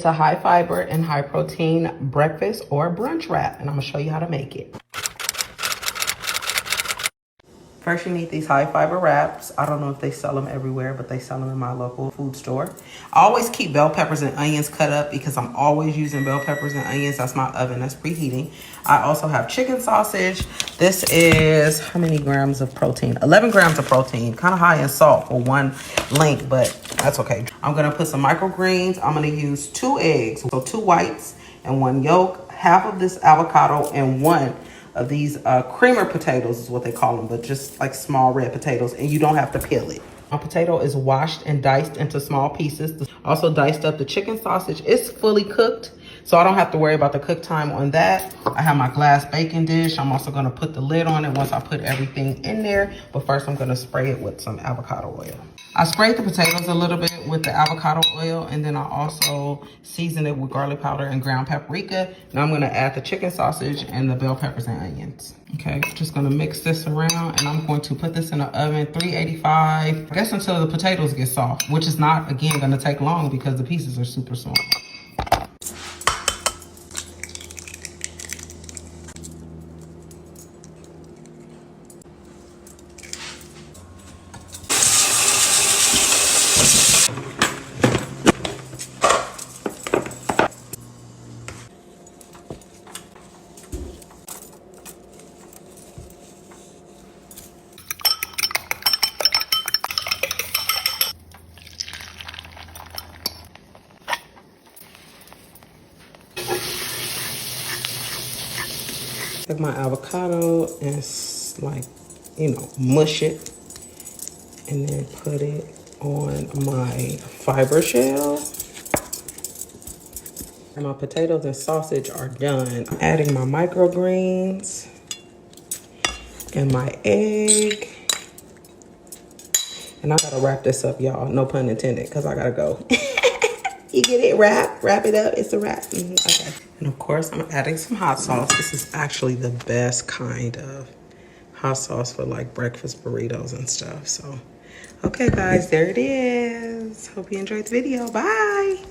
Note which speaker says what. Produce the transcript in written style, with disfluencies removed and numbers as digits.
Speaker 1: It's a high fiber and high protein breakfast or brunch wrap, and I'm gonna show you how to make it. First, you need these high fiber wraps. I don't know if they sell them everywhere, but they sell them in my local food store. I always keep bell peppers and onions cut up because I'm always using bell peppers and onions. That's my oven that's preheating. I also have chicken sausage. This is how many grams of protein? 11 grams of protein. Kind of high in salt for one link, but that's okay. I'm gonna put some microgreens. I'm gonna use 2 eggs, so 2 whites and 1 yolk, half of this avocado, and 1 of these creamer potatoes is what they call them, but just like small red potatoes, and you don't have to peel it. My potato is washed and diced into small pieces. Also diced up the chicken sausage. It's fully cooked, so I don't have to worry about the cook time on that. I have my glass baking dish. I'm also gonna put the lid on it once I put everything in there, but first I'm gonna spray it with some avocado oil. I sprayed the potatoes a little bit with the avocado oil, and then I also seasoned it with garlic powder and ground paprika. Now I'm gonna add the chicken sausage and the bell peppers and onions. Okay, just gonna mix this around, and I'm going to put this in the oven, 385, I guess until the potatoes get soft, which is not, again, gonna take long because the pieces are super small. Take my avocado and like, you know, mush it, and then put it on my fiber shell. And my potatoes and sausage are done. I'm adding my microgreens and my egg. And I gotta wrap this up, y'all. No pun intended, because I gotta go. You get it? Wrap it up. It's a wrap. Okay. And of course, I'm adding some hot sauce. This is actually the best kind of hot sauce for like breakfast burritos and stuff. So, okay, guys, there it is. Hope you enjoyed the video. Bye.